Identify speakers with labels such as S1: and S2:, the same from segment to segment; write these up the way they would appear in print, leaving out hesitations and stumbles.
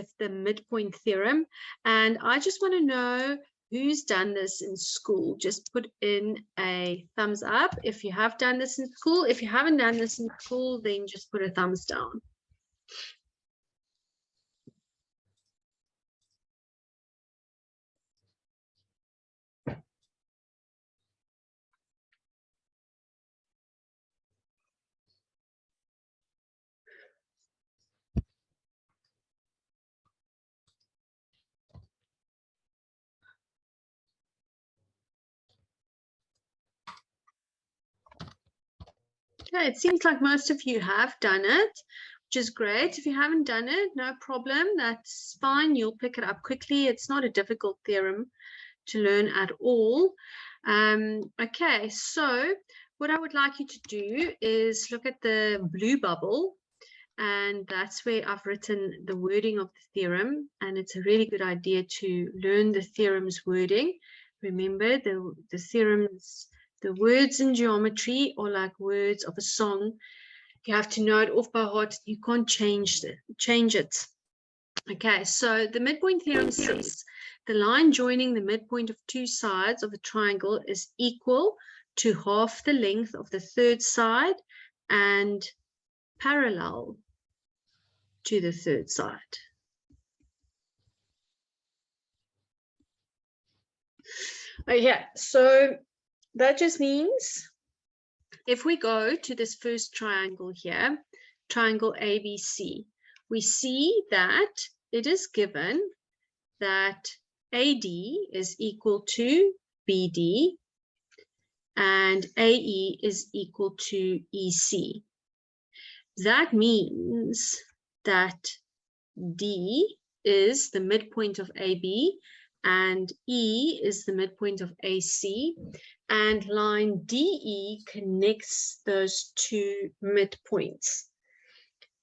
S1: with the midpoint theorem, and I just want to know who's done this in school. Just put in a thumbs up if you have done this in school. If you haven't done this in school, then just put a thumbs down. Okay, it seems like most of you have done it, which is great. If you haven't done it, no problem. That's fine. You'll pick it up quickly. It's not a difficult theorem to learn at all. Okay, so what I would like you to do is look at the blue bubble, and that's where I've written the wording of the theorem, and it's a really good idea to learn the theorem's wording. Remember, the theorems, the words in geometry are like words of a song. You have to know it off by heart. You can't change it. Okay, so the midpoint theorem says the line joining the midpoint of two sides of a triangle is equal to half the length of the third side and parallel to the third side. Okay, so that just means if we go to this first triangle here, triangle ABC, we see that it is given that AD is equal to BD and AE is equal to EC. That means that D is the midpoint of AB and E is the midpoint of AC, and line DE connects those two midpoints.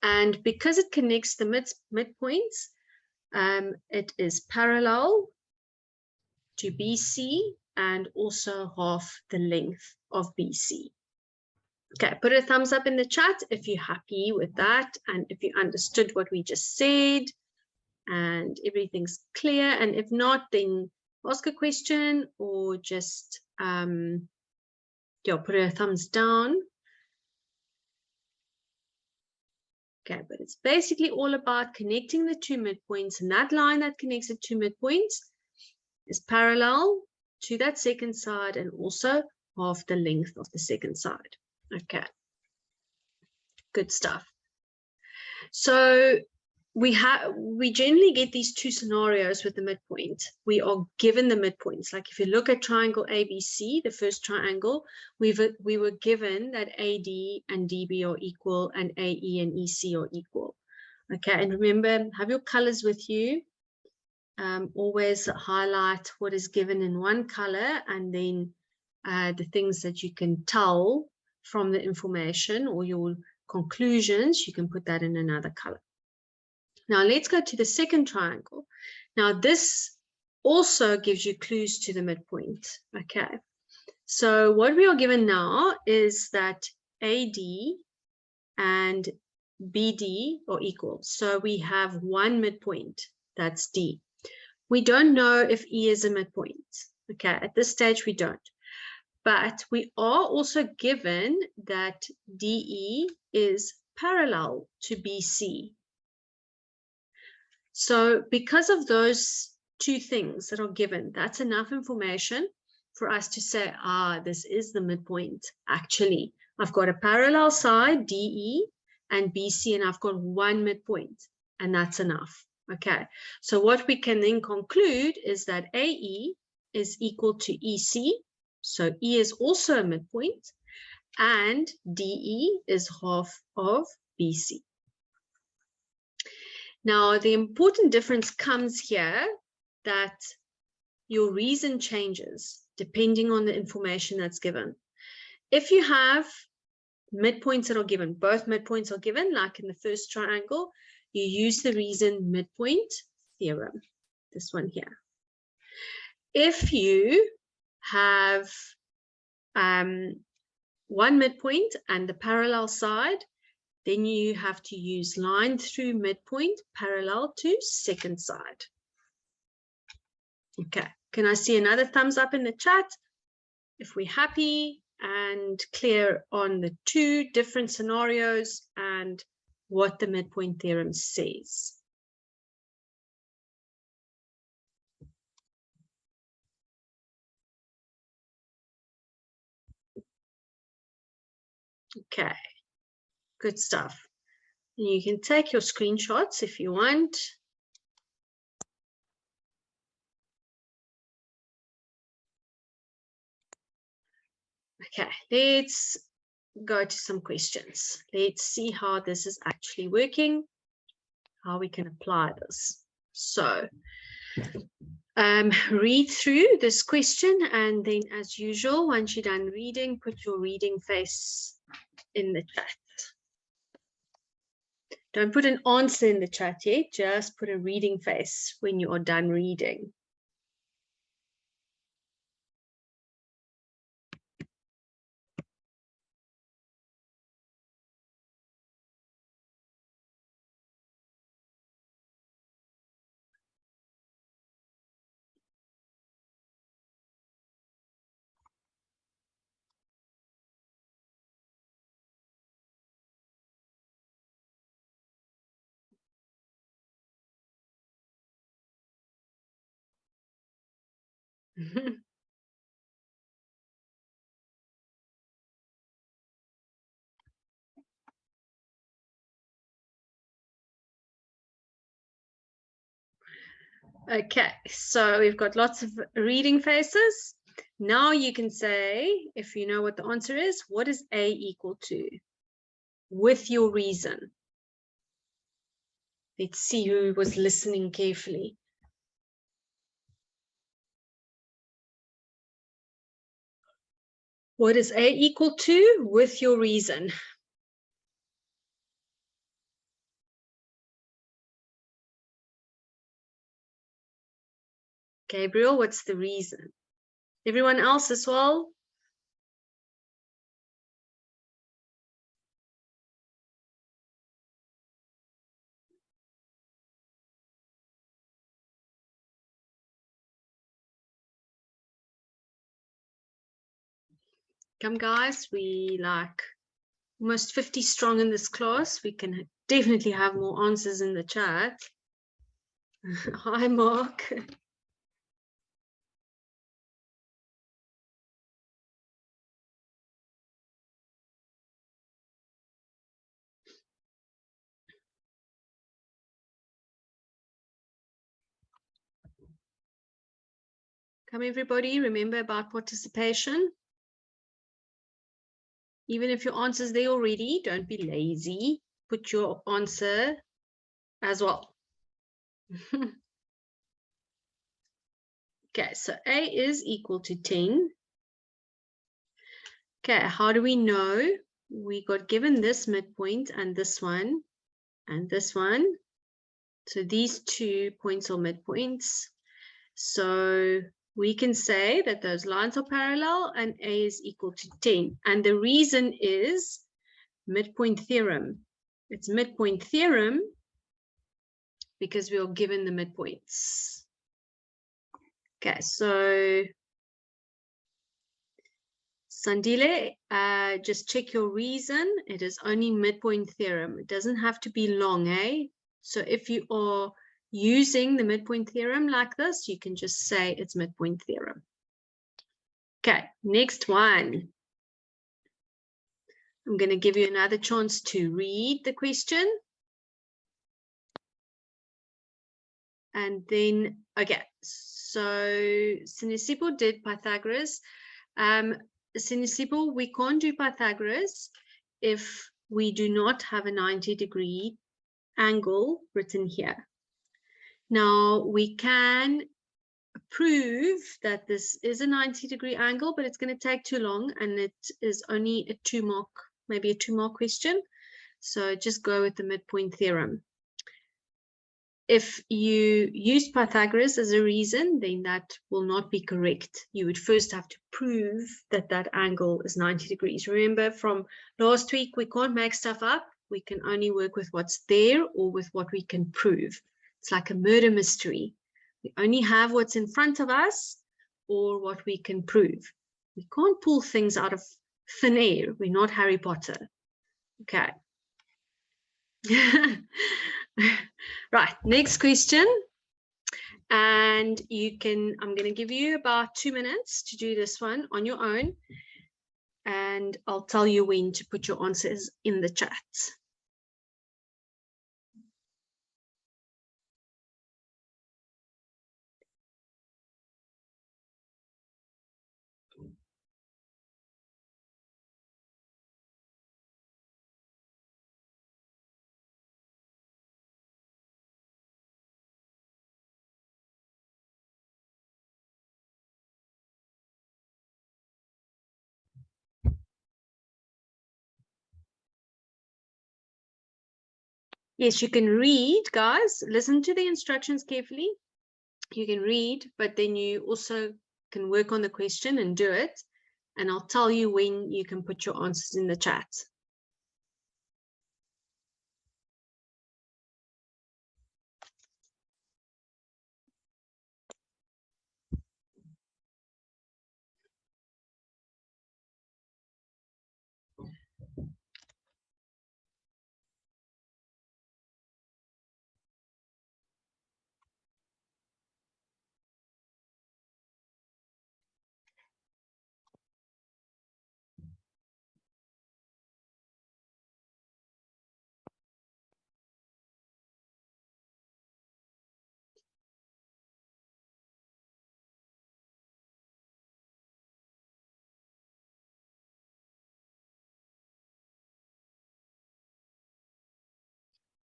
S1: And because it connects the midpoints, it is parallel to BC and also half the length of BC. Okay, put a thumbs up in the chat if you're happy with that and if you understood what we just said and everything's clear. And if not, then ask a question or just put a thumbs down. Okay, but it's basically all about connecting the two midpoints, and that line that connects the two midpoints is parallel to that second side and also half the length of the second side. Okay, good stuff. So we generally get these two scenarios with the midpoint. We are given the midpoints. Like if you look at triangle ABC, the first triangle, we were given that AD and DB are equal and AE and EC are equal. Okay, and remember, have your colors with you. Always highlight what is given in one color, and then the things that you can tell from the information or your conclusions, you can put that in another color. Now let's go to the second triangle. Now this also gives you clues to the midpoint. Okay, so what we are given now is that AD and BD are equal. So we have one midpoint, that's D. We don't know if E is a midpoint. Okay, at this stage we don't. But we are also given that DE is parallel to BC. So because of those two things that are given, that's enough information for us to say, this is the midpoint. Actually, I've got a parallel side, DE and BC, and I've got one midpoint, and that's enough. Okay, so what we can then conclude is that AE is equal to EC, so E is also a midpoint, and DE is half of BC. Now, the important difference comes here that your reason changes depending on the information that's given. If you have midpoints that are given, both midpoints are given, like in the first triangle, you use the reason midpoint theorem, this one here. If you have one midpoint and the parallel side, then you have to use line through midpoint parallel to second side. Okay, can I see another thumbs up in the chat if we're happy and clear on the two different scenarios and what the midpoint theorem says? Okay, good stuff. And you can take your screenshots if you want. Okay, let's go to some questions. Let's see how this is actually working, how we can apply this. So read through this question, and then as usual, once you're done reading, put your reading face in the chat. Don't put an answer in the chat yet, just put a reading face when you are done reading. Okay, so we've got lots of reading faces. Now you can say, if you know what the answer is, what is A equal to? With your reason. Let's see who was listening carefully. What is A equal to? With your reason. Gabriel, what's the reason? Everyone else as well? Come guys, we like almost 50 strong in this class. We can definitely have more answers in the chat. Hi, Mark. Come everybody, remember about participation. Even if your answer's there already, don't be lazy. Put your answer as well. Okay, so A is equal to 10. Okay, how do we know? We got given this midpoint and this one and this one. So these 2 points are midpoints. So we can say that those lines are parallel and A is equal to 10. And the reason is midpoint theorem. It's midpoint theorem because we are given the midpoints. Okay, so Sandile, just check your reason. It is only midpoint theorem. It doesn't have to be long, eh? So if you are using the midpoint theorem like this, you can just say it's midpoint theorem. Okay, next one. I'm going to give you another chance to read the question. And then, okay, so Sinisipo did Pythagoras. Sinisipo, we can't do Pythagoras if we do not have a 90-degree angle written here. Now, we can prove that this is a 90-degree angle, but it's going to take too long, and it is only a 2-mark, maybe a 2-mark question. So just go with the midpoint theorem. If you use Pythagoras as a reason, then that will not be correct. You would first have to prove that that angle is 90 degrees. Remember from last week, we can't make stuff up. we can only work with what's there or with what we can prove. It's like a murder mystery. We only have what's in front of us or what we can prove. We can't pull things out of thin air. We're not Harry Potter. Okay. Right, next question. And you can, I'm going to give you about 2 minutes to do this one on your own. And I'll tell you when to put your answers in the chat. Yes, you can read, guys. Listen to the instructions carefully. You can read, but then you also can work on the question and do it. And I'll tell you when you can put your answers in the chat.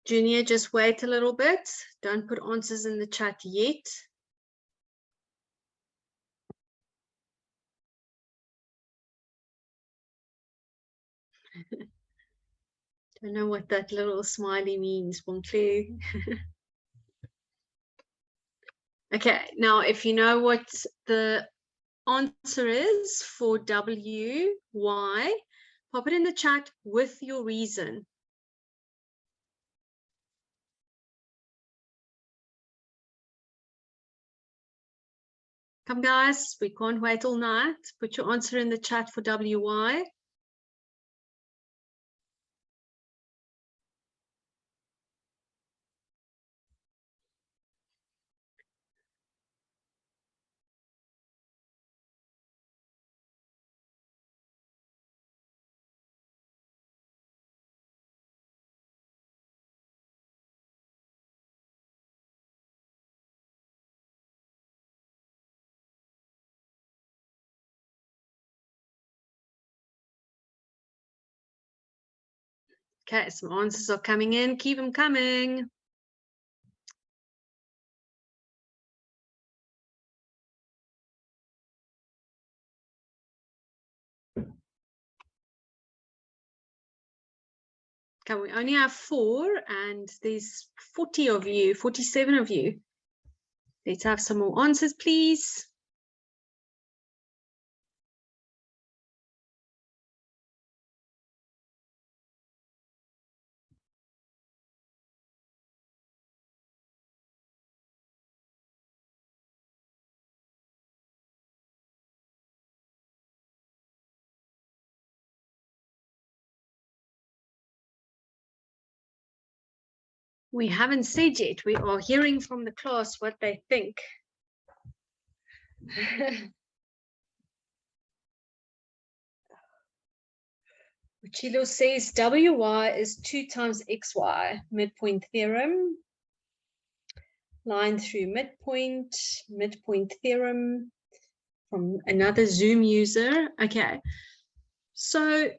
S1: Junior, just wait a little bit. Don't put answers in the chat yet. Don't know what that little smiley means, Bonfleur. Okay, now if you know what the answer is for W, Y, pop it in the chat with your reason. Come guys, we can't wait all night. Put your answer in the chat for WY. Okay, some answers are coming in. Keep them coming. Okay, we only have 4 and there's 40 of you, 47 of you. Let's have some more answers, please. We haven't said yet. We are hearing from the class what they think. Chilo says WY is 2 times XY. Midpoint theorem. Line through midpoint. Midpoint theorem from another Zoom user. Okay. So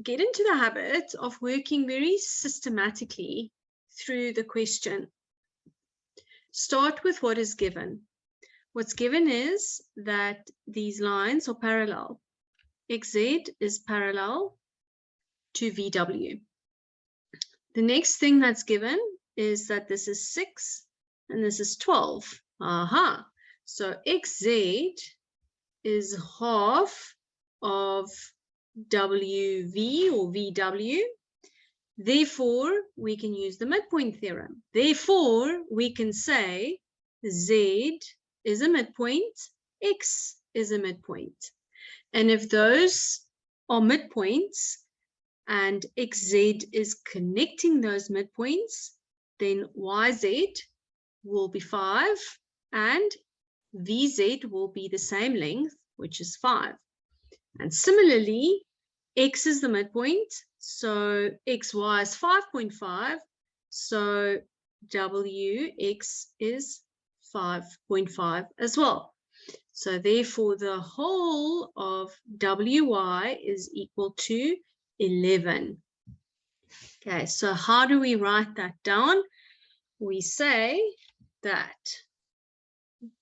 S1: get into the habit of working very systematically through the question. Start with what is given. What's given is that these lines are parallel. XZ is parallel to VW. The next thing that's given is that this is 6 and this is 12. Aha. So XZ is half of WV or VW, Therefore, we can use the midpoint theorem. Therefore, we can say Z is a midpoint, X is a midpoint. And if those are midpoints and XZ is connecting those midpoints, then YZ will be 5 and VZ will be the same length, which is 5. And similarly, X is the midpoint, so XY is 5.5, so WX is 5.5 as well. So therefore, the whole of WY is equal to 11. Okay, so how do we write that down? We say that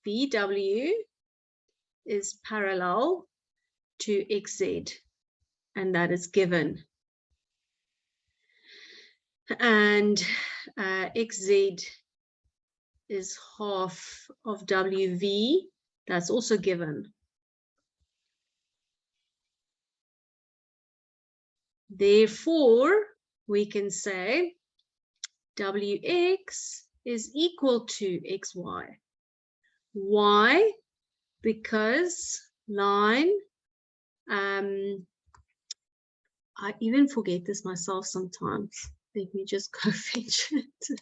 S1: VW is parallel to XZ, and that is given. And XZ is half of WV, that's also given. Therefore, we can say WX is equal to XY. Why? Because line, I even forget this myself sometimes. Let me just go fetch it.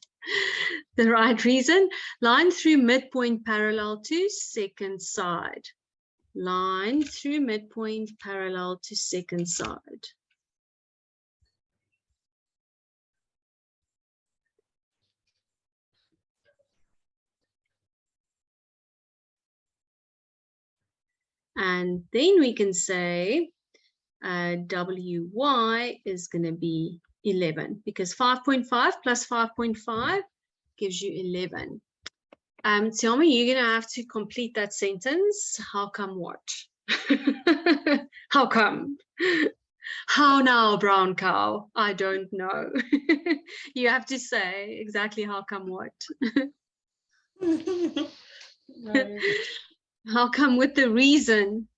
S1: The right reason. Line through midpoint parallel to second side. Line through midpoint parallel to second side. And then we can say WY is going to be 11 because 5.5 plus 5.5 gives you 11. Tell me, you're going to have to complete that sentence. How come what? How come? How now, brown cow? I don't know. You have to say exactly how come what. How come with the reason?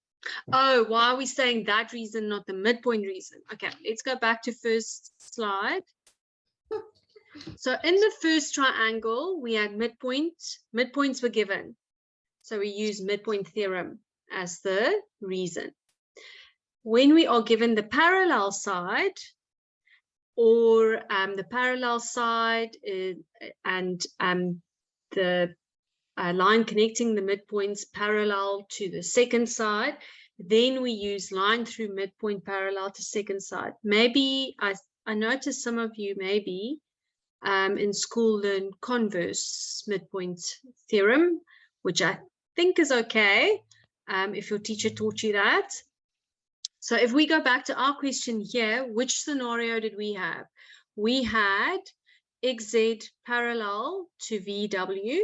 S1: Oh, why are we saying that reason, not the midpoint reason? Okay, let's go back to first slide. So in the first triangle, we had midpoints were given. So we use midpoint theorem as the reason. When we are given the parallel side, or the parallel side and the line connecting the midpoints parallel to the second side, then we use line through midpoint parallel to second side. Maybe I noticed some of you maybe in school learn converse midpoint theorem, which I think is okay if your teacher taught you that. So if we go back to our question here, which scenario did we have? We had XZ parallel to VW,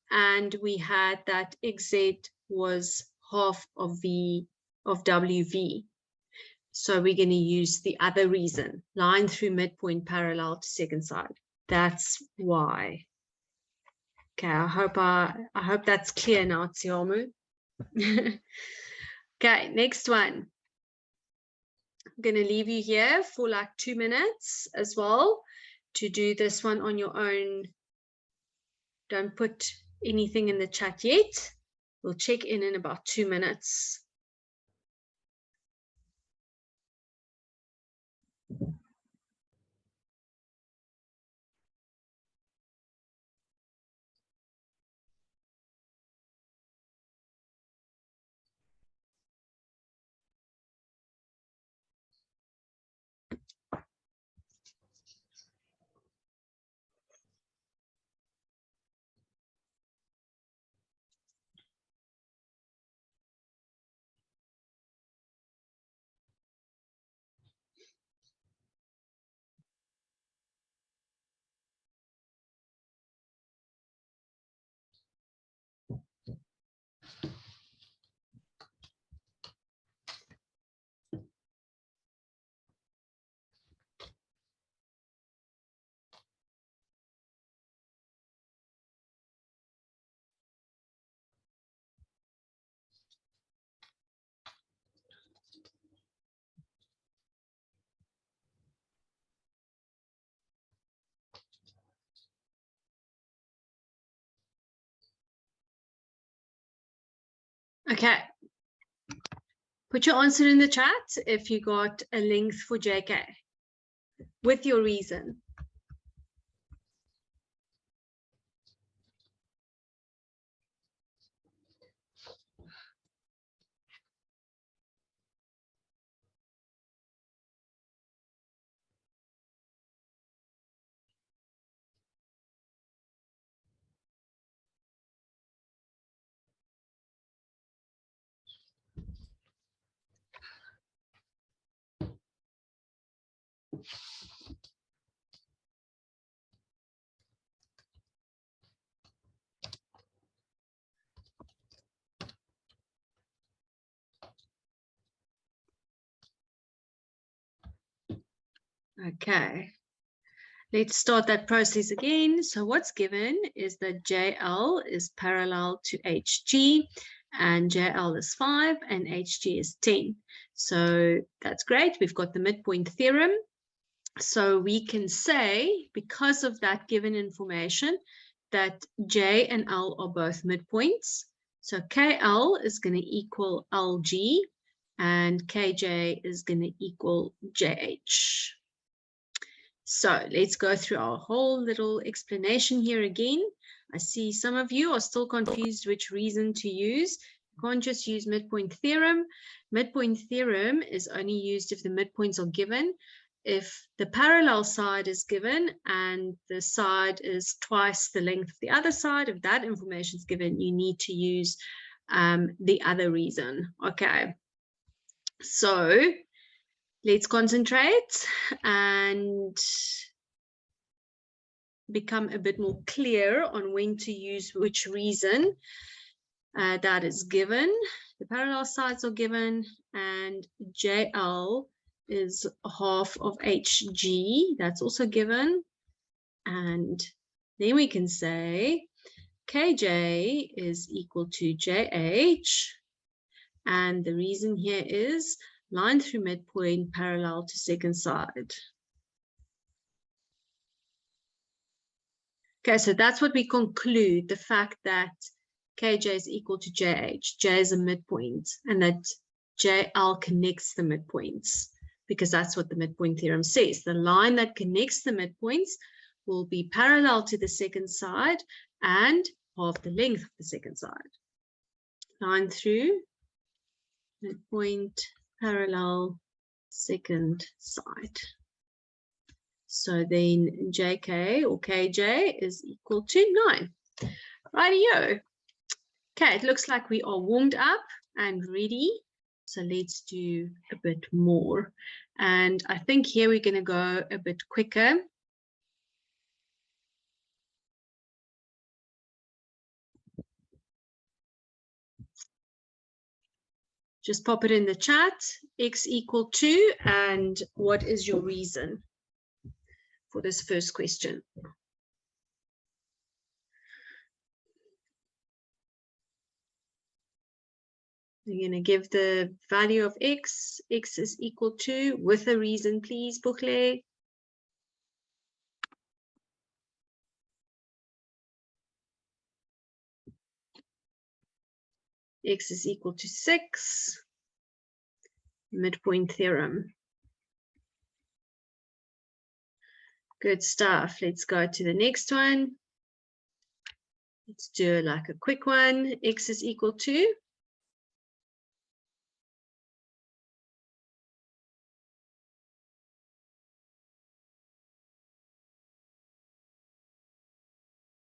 S1: and we had that XZ was half of WV. So we're going to use the other reason, line through midpoint parallel to second side. That's why. Okay, I hope that's clear now, Tsiamu. Okay, next one. I'm going to leave you here for like 2 minutes as well to do this one on your own. Don't put anything in the chat yet. We'll check in about 2 minutes. Okay. Put your answer in the chat if you got a length for JK with your reason. Okay, let's start that process again. So what's given is that JL is parallel to HG, and JL is 5 and HG is 10. So that's great. We've got the midpoint theorem. So we can say, because of that given information, that J and L are both midpoints. So KL is going to equal LG, and KJ is going to equal JH. So let's go through our whole little explanation here again. I see some of you are still confused which reason to use. You can't just use midpoint theorem. Midpoint theorem is only used if the midpoints are given. If the parallel side is given and the side is twice the length of the other side, if that information is given, you need to use the other reason. Okay, so let's concentrate and become a bit more clear on when to use which reason that is given. The parallel sides are given, and JL is half of HG. That's also given. And then we can say KJ is equal to JH. And the reason here is line through midpoint parallel to second side. Okay, so that's what we conclude, the fact that KJ is equal to JH. J is a midpoint, and that JL connects the midpoints, because that's what the midpoint theorem says. The line that connects the midpoints will be parallel to the second side and half the length of the second side. Line through midpoint parallel second side. So then JK or KJ is equal to 9. Rightio. Okay, it looks like we are warmed up and ready. So let's do a bit more. And I think here we're going to go a bit quicker. Just pop it in the chat, x equal to, and what is your reason for this first question? You're going to give the value of x is equal to, with a reason, please, Bukle. X is equal to 6. Midpoint theorem. Good stuff. Let's go to the next one. Let's do like a quick one. X is equal to.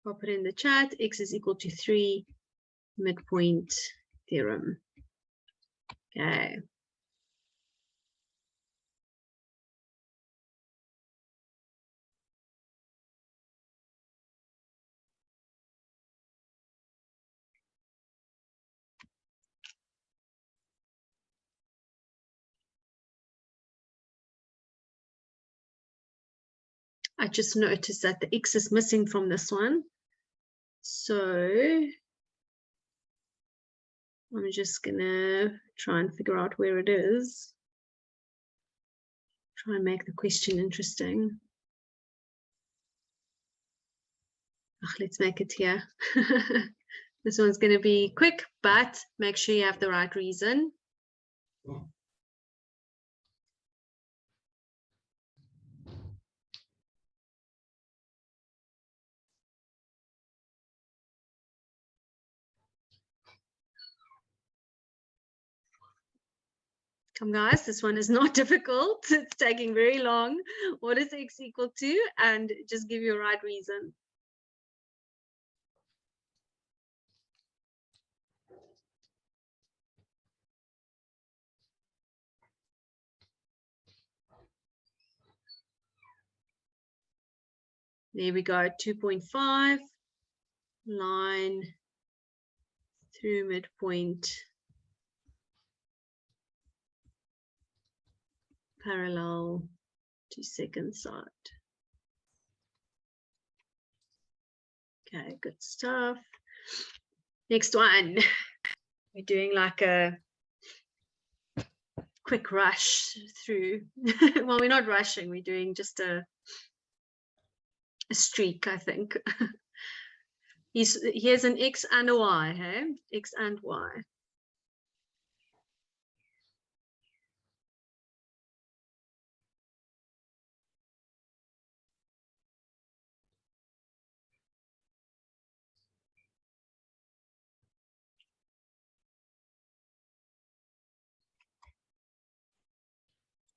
S1: Pop it in the chat. X is equal to 3. Midpoint theorem. Okay. I just noticed that the X is missing from this one. So I'm just gonna try and figure out where it is. Try and make the question interesting. Let's make it here. This one's going to be quick, but make sure you have the right reason. Come guys, this one is not difficult. It's taking very long. What is x equal to? And just give you a right reason. There we go, 2.5, line through midpoint, parallel to second side. Okay, good stuff. Next one. We're doing like a quick rush through. Well, we're not rushing, we're doing just a streak, I think. Here's an x and a y, hey? X and y.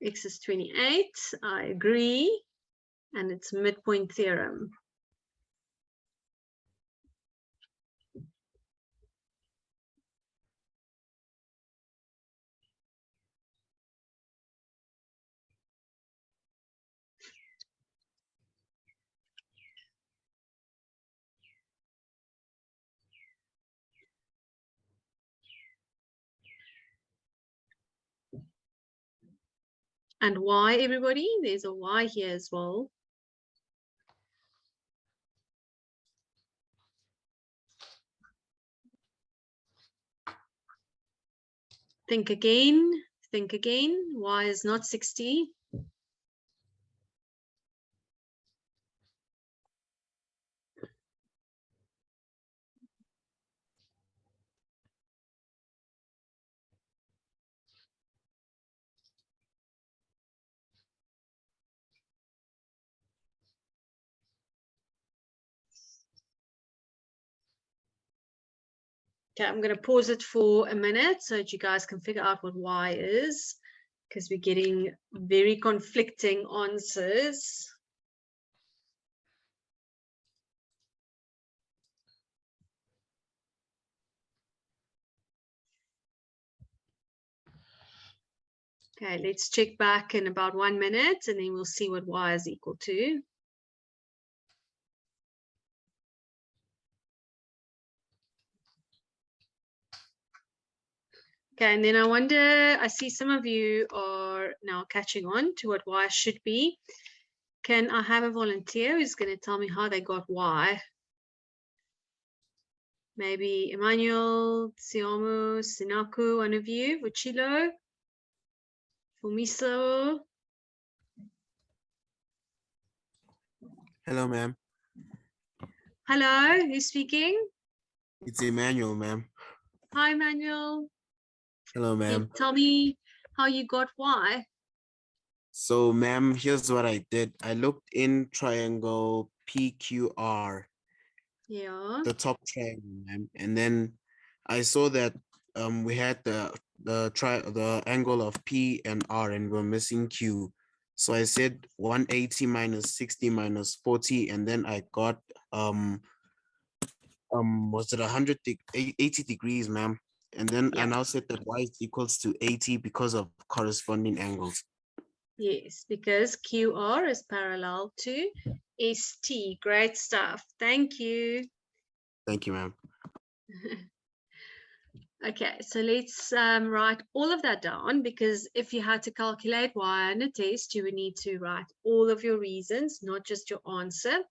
S1: X is 28, I agree. And it's midpoint theorem. And y, everybody? There's a y here as well. Think again, think again. Y is not 60. Okay, I'm going to pause it for a minute so that you guys can figure out what y is, because we're getting very conflicting answers. Okay, let's check back in about 1 minute and then we'll see what y is equal to. Okay, and then I wonder, I see some of you are now catching on to what y should be. Can I have a volunteer who's going to tell me how they got y? Maybe Emmanuel, Siamu, Sinaku, one of you, Vuchilo, Fumiso.
S2: Hello, ma'am.
S1: Hello, who's speaking?
S2: It's Emmanuel, ma'am.
S1: Hi, Emmanuel.
S2: Hello, ma'am.
S1: Tell me how you got y.
S2: So, ma'am, here's what I did. I looked in triangle PQR,
S1: Yeah.
S2: the top triangle, ma'am, and then I saw that we had the angle of P and R, and we're missing Q. So I said 180 minus 60 minus 40, and then I got was it 80 degrees, ma'am? And then I now said that y is equals to 80 because of corresponding angles.
S1: Yes, because QR is parallel to ST. Great stuff. Thank you.
S2: Thank you, ma'am.
S1: Okay, so let's write all of that down, because if you had to calculate y on a test, you would need to write all of your reasons, not just your answer.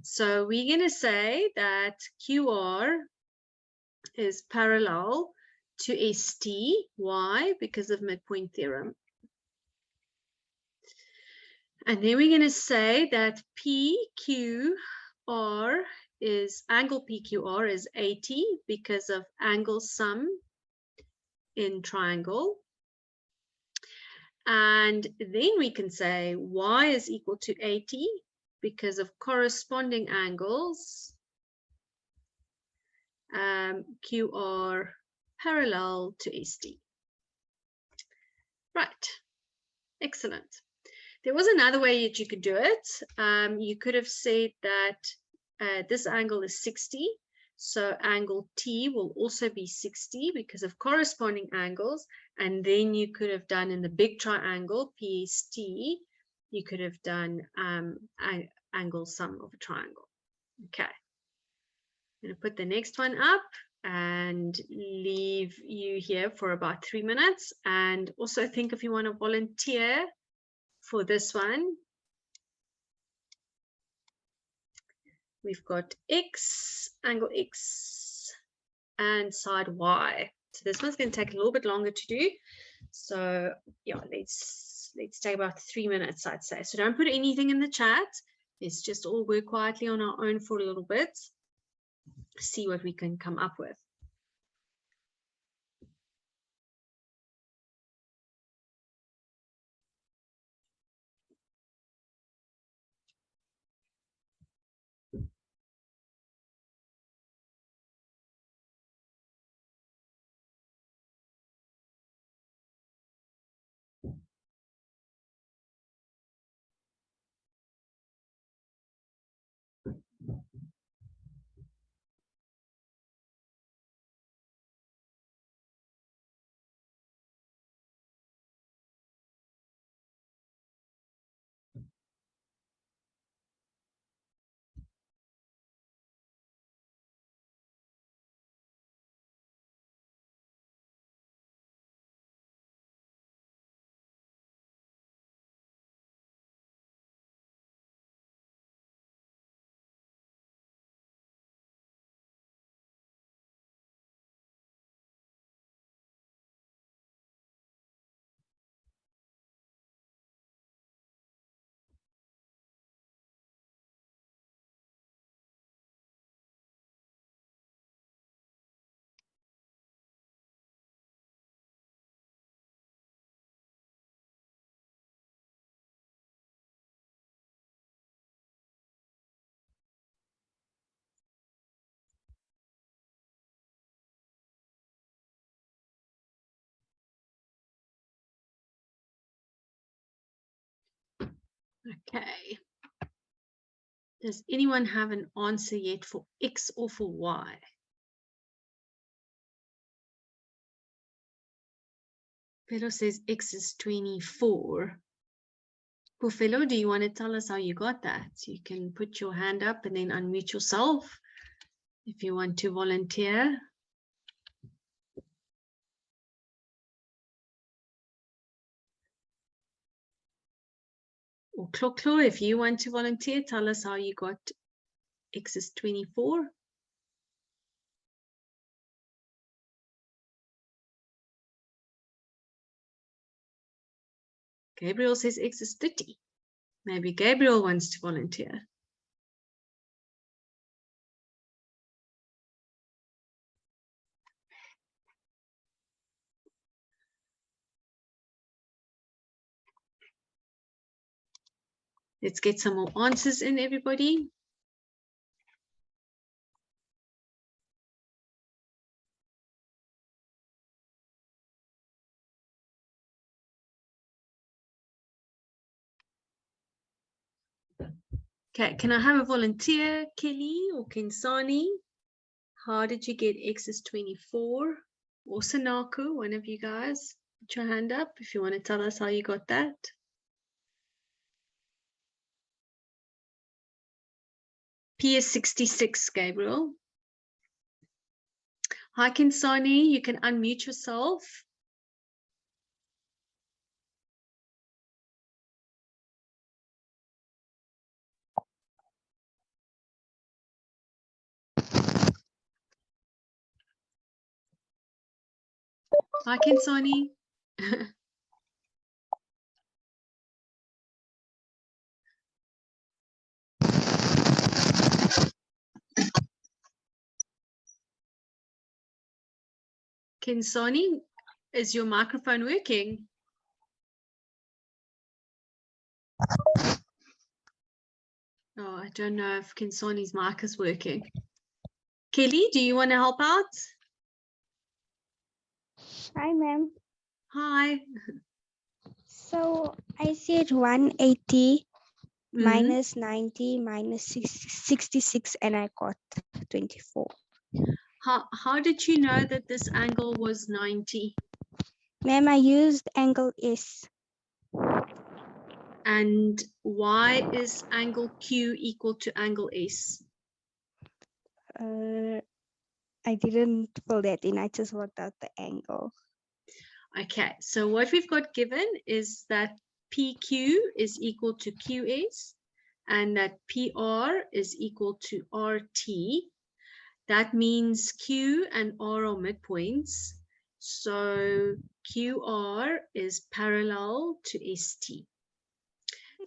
S1: So we're going to say that QR is parallel to ST. Why? Because of midpoint theorem. And then we're going to say that PQR is angle PQR is 80 because of angle sum in triangle. And then we can say y is equal to 80 because of corresponding angles QR parallel to SD. Right, excellent. There was another way that you could do it. You could have said that this angle is 60, so angle T will also be 60 because of corresponding angles, and then you could have done in the big triangle, PST, you could have done angle sum of a triangle. Okay. I'm going to put the next one up and leave you here for about 3 minutes. And also think if you want to volunteer for this one. We've got X, angle X, and side Y. So this one's going to take a little bit longer to do. So yeah, let's take about 3 minutes, I'd say. So don't put anything in the chat. Let's just all work quietly on our own for a little bit. See what we can come up with. Okay. Does anyone have an answer yet for X or for Y? Fellow says X is 24. Well, fellow, do you want to tell us how you got that? You can put your hand up and then unmute yourself if you want to volunteer. Or Kloklo, if you want to volunteer, tell us how you got X is 24. Gabriel says X is 30. Maybe Gabriel wants to volunteer. Let's get some more answers in, everybody. Okay, can I have a volunteer, Kelly or Kensani? How did you get X is 24? Or Sanaku, one of you guys, put your hand up if you want to tell us how you got that. P is 66, Gabriel. Hi, Kensani, you can unmute yourself. Hi, Kensani. Kinsoni, is your microphone working? Oh, I don't know if Kinsoni's mic is working. Kelly, do you want to help out?
S3: Hi, ma'am.
S1: Hi.
S3: So I said 180
S1: Mhm.
S3: minus 90 minus 66, and I got 24.
S1: How did you know that this angle was 90?
S3: Ma'am, I used angle S.
S1: And why is angle Q equal to angle S?
S3: I didn't fill that in. I just worked out the angle.
S1: Okay, so what we've got given is that PQ is equal to QS and that PR is equal to RT. That means Q and R are midpoints. So QR is parallel to ST.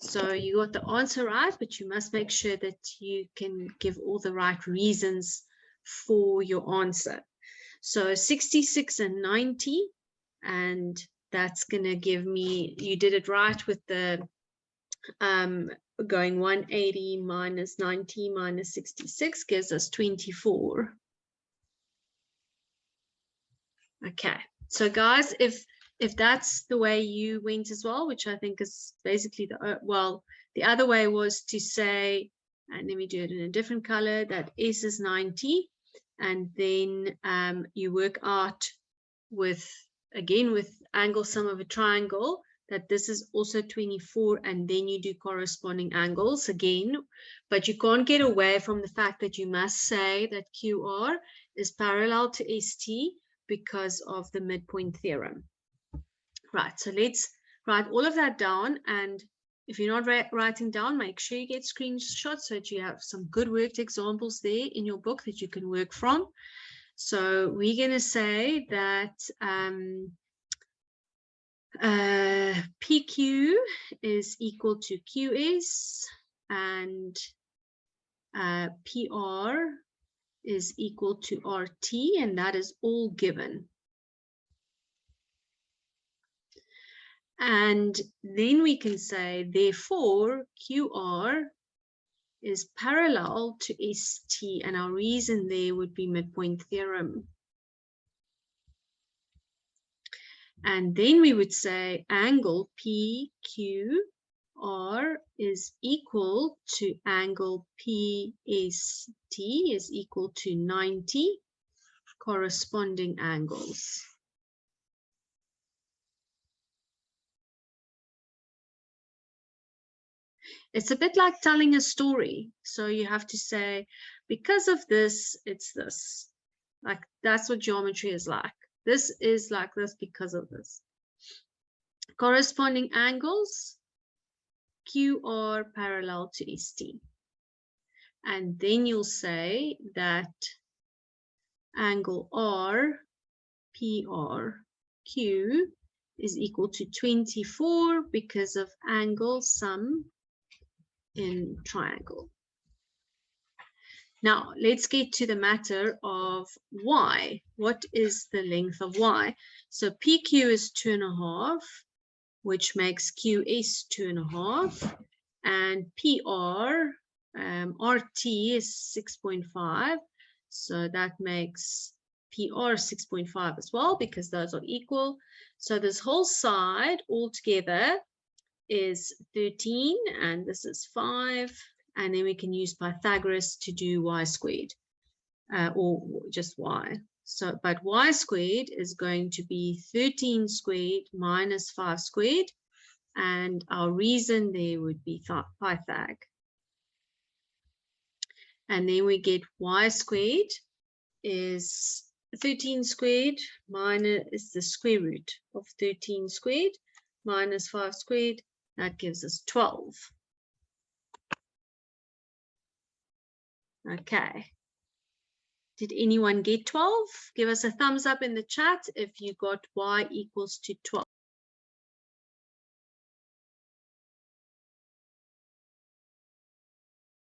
S1: So you got the answer right, but you must make sure that you can give all the right reasons for your answer. So 66 and 90, and that's going to give me, you did it right with the going 180 minus 90 minus 66 gives us 24. Okay, so guys, if that's the way you went as well, which I think is basically the, well, the other way was to say, and let me do it in a different color, that S is 90, and then you work out with, again, with angle sum of a triangle, that this is also 24, and then you do corresponding angles again, but you can't get away from the fact that you must say that QR is parallel to ST because of the midpoint theorem. Right, so let's write all of that down, and if you're not writing down, make sure you get screenshots so that you have some good worked examples there in your book that you can work from. So we're going to say that PQ is equal to QS and PR is equal to RT, and that is all given. And then we can say, therefore, QR is parallel to ST, and our reason there would be midpoint theorem. And then we would say angle PQR is equal to angle PST is equal to 90 corresponding angles. It's a bit like telling a story. So you have to say, because of this, it's this. Like, that's what geometry is like. This is like this because of this. Corresponding angles, QR parallel to ST. And then you'll say that angle R, PR, Q is equal to 24 because of angle sum in triangle. Now, let's get to the matter of y. What is the length of y? So PQ is 2.5, which makes QS 2.5, and PR, RT is 6.5, so that makes PR 6.5 as well, because those are equal. So this whole side altogether is 13, and this is 5. And then we can use Pythagoras to do y squared, or just y. So, but y squared is going to be 13 squared minus 5 squared, and our reason there would be Pythag. And then we get y squared is 13 squared minus is the square root of 13 squared minus 5 squared. That gives us 12. Okay. Did anyone get 12? Give us a thumbs up in the chat if you got y equals to 12.